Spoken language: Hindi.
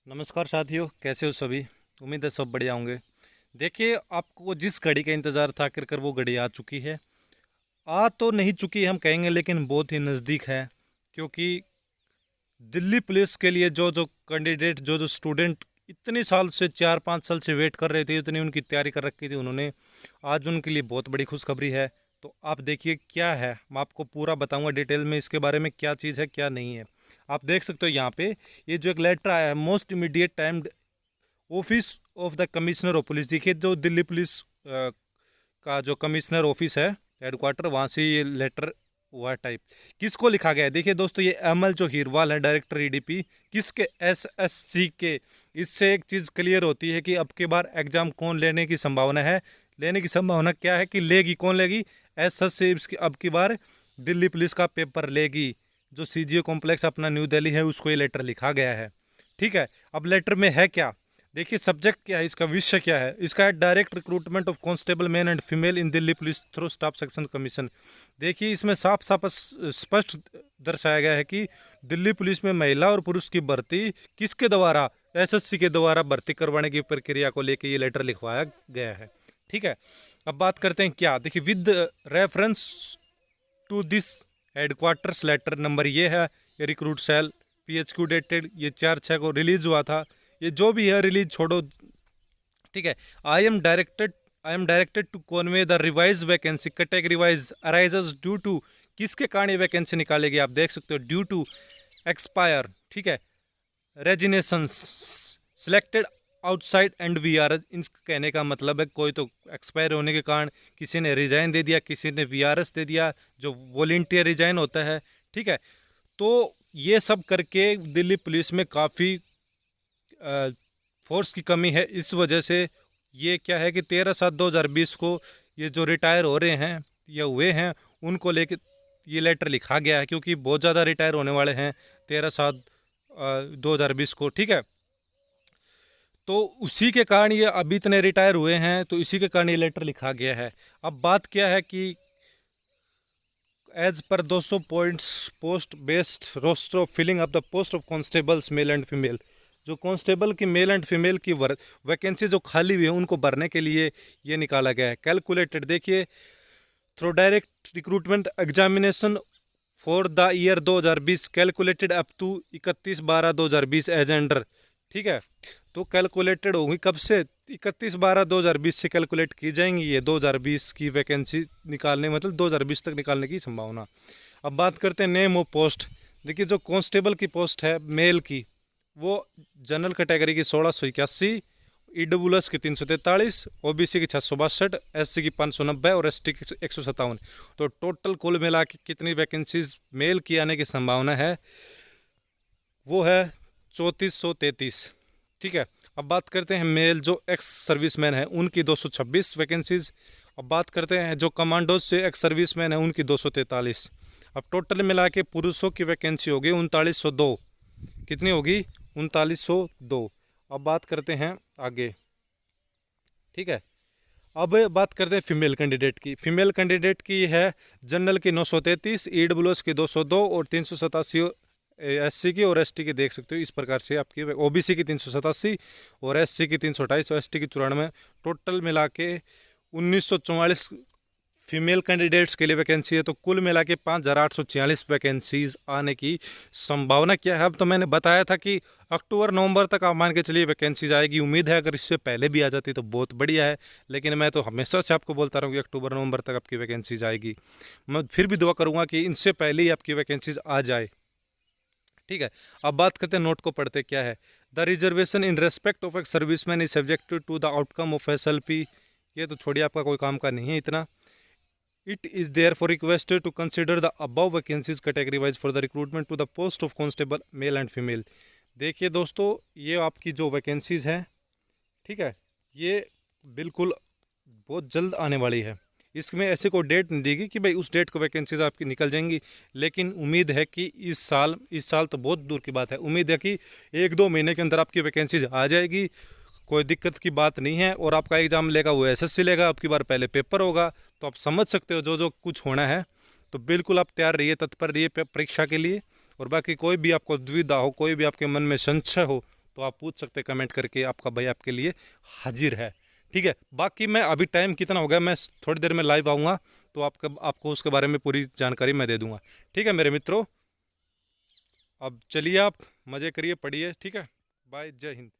नमस्कार साथियों, कैसे हो सभी। उम्मीद है सब बढ़िया होंगे। देखिए, आपको जिस घड़ी का इंतज़ार था आखिरकार वो घड़ी आ चुकी है। आ तो नहीं चुकी हम कहेंगे, लेकिन बहुत ही नज़दीक है। क्योंकि दिल्ली पुलिस के लिए जो जो कैंडिडेट जो स्टूडेंट इतने साल से 4-5 साल से वेट कर रहे थे, इतनी उनकी तैयारी कर रखी थी उन्होंने, आज उनके लिए बहुत बड़ी खुशखबरी है। तो आप देखिए क्या है, मैं आपको पूरा बताऊंगा डिटेल में इसके बारे में, क्या चीज़ है क्या नहीं है। आप देख सकते हो यहाँ पे, ये जो एक लेटर आया है, most immediate time office of the commissioner of police. देखिए, जो दिल्ली पुलिस का जो कमिश्नर ऑफिस है, हेडक्वार्टर, वहाँ से ये लेटर हुआ टाइप। किसको लिखा गया है देखिए दोस्तों, ये अमल जो हीरवाल है, डायरेक्टर ईडीपी, किसके, एसएससी के। इससे एक चीज़ क्लियर होती है कि अब के बार एग्जाम कौन लेने की संभावना है। लेने की संभावना क्या है कि लेगी, कौन लेगी, एसएससी अब की बार दिल्ली पुलिस का पेपर लेगी। जो सीजीओ कॉम्प्लेक्स अपना न्यू दिल्ली है, उसको ये लेटर लिखा गया है। ठीक है, अब लेटर में है क्या, देखिए सब्जेक्ट क्या है, इसका विषय क्या है। इसका है direct recruitment of constable man and female in Delhi police through staff section commission. देखिए, इसमें साफ साफ स्पष्ट दर्शाया गया है कि दिल्ली पुलिस में महिला और पुरुष की भर्ती किसके द्वारा, एसएससी के द्वारा भर्ती करवाने की प्रक्रिया को लेकर ये लेटर लिखवाया गया है। ठीक है, अब बात करते हैं क्या, देखिए with reference to this headquarters letter number ये है, ये रिक्रूट सेल PHQ डेटेड ये 4/6 को रिलीज हुआ था। ये जो भी है रिलीज छोड़ो, ठीक है। I am directed to convey the revise vacancy category wise arises due to, किसके कारण ये वैकेंसी निकालेगी आप देख सकते हो, ड्यू टू एक्सपायर, ठीक है, रेजिनेशंस सिलेक्टेड आउटसाइड एंड VRS। इन कहने का मतलब है कोई तो एक्सपायर होने के कारण किसी ने रिजाइन दे दिया, किसी ने VRS दे दिया, जो वॉलेंटियर रिजाइन होता है। ठीक है, तो ये सब करके दिल्ली पुलिस में काफ़ी फोर्स की कमी है। इस वजह से ये क्या है कि 13/7/2020 को ये जो रिटायर हो रहे हैं या हुए हैं, उनको लेके ये लेटर लिखा गया है, क्योंकि बहुत ज़्यादा रिटायर होने वाले हैं 13/7/2020 को। ठीक है, तो उसी के कारण ये अभी इतने रिटायर हुए हैं, तो इसी के कारण ये लेटर लिखा गया है। अब बात क्या है कि as per 200 points post based roster of filling up the post of constables male and female, जो कांस्टेबल की मेल एंड फीमेल की वैकेंसी जो खाली हुई है उनको भरने के लिए ये निकाला गया है। कैलकुलेटेड, देखिए, through direct recruitment examination for the year 2020 calculated up to 31/12/2020 as under. ठीक है, तो कैलकुलेटेड होगी कब से, 31/12/2020 से कैलकुलेट की जाएंगी ये 2020 की वैकेंसी निकालने, मतलब 2020 तक निकालने की संभावना। अब बात करते हैं नेम ऑफ पोस्ट। देखिए, जो कांस्टेबल की पोस्ट है मेल की, वो जनरल कैटेगरी की 1681, EWS की 343, OBC की 662, SC की 590 और ST की 157। तो टोटल कुल मिला के कितनी वैकेंसीज मेल की आने की संभावना है, वो है 3433। ठीक है, अब बात करते हैं मेल जो एक्स सर्विसमैन है उनकी 226 वैकेंसीज। अब बात करते हैं जो कमांडोज से एक्स सर्विसमैन है उनकी 243। अब टोटल मिला के पुरुषों की वैकेंसी होगी 3902। कितनी होगी, 3902। अब बात करते हैं आगे। ठीक है, अब बात करते हैं फीमेल कैंडिडेट की। फीमेल कैंडिडेट की है जनरल की 933, EWS की 202 और 387 SC की और ST की, देख सकते हो इस प्रकार से आपकी। OBC की 387 और SC की 328 और ST की 94। टोटल मिला के 1944 फीमेल कैंडिडेट्स के लिए वैकेंसी है। तो कुल मिला के 5846 वैकेंसीज आने की संभावना क्या है। अब तो मैंने बताया था कि अक्टूबर नवंबर तक आप मान के चलिए वैकेंसीज आएगी। उम्मीद है अगर इससे पहले भी आ जाती तो बहुत बढ़िया है, लेकिन मैं तो हमेशा से आपको बोलता रहा हूँ कि अक्टूबर नवंबर तक आपकी वैकेंसीज आएगी। मैं फिर भी दुआ करूँगा कि इनसे पहले ही आपकी वैकेंसीज आ जाए। ठीक है, अब बात करते हैं नोट को पढ़ते क्या है। The reservation in respect of एक serviceman is subjected to the outcome of SLP। ये तो छोड़िए, आपका कोई काम का नहीं है इतना। It is therefore requested to consider the above vacancies category wise for the recruitment to the post of constable male and female। देखिए दोस्तों, ये आपकी जो वैकेंसीज हैं, ठीक है, ये बिल्कुल बहुत जल्द आने वाली है। इसमें ऐसे कोई डेट नहीं देगी कि भाई उस डेट को वैकेंसीज आपकी निकल जाएंगी, लेकिन उम्मीद है कि इस साल तो बहुत दूर की बात है, उम्मीद है कि 1-2 महीने के अंदर आपकी वैकेंसीज आ जाएगी। कोई दिक्कत की बात नहीं है। और आपका एग्ज़ाम लेगा वो SSC लेगा, आपकी बार पहले पेपर होगा, तो आप समझ सकते हो जो जो कुछ होना है। तो बिल्कुल आप तैयार रहिए, तत्पर रहिए परीक्षा के लिए। और बाकी कोई भी आपको दुविधा हो, कोई भी आपके मन में संशय हो, तो आप पूछ सकते हैं कमेंट करके, आपका भाई आपके लिए हाजिर है। ठीक है, बाकी मैं अभी टाइम कितना हो गया, मैं थोड़ी देर में लाइव आऊँगा तो आपको उसके बारे में पूरी जानकारी मैं दे दूँगा। ठीक है मेरे मित्रों, अब चलिए आप मज़े करिए, पढ़िए। ठीक है, बाय, जय हिंद।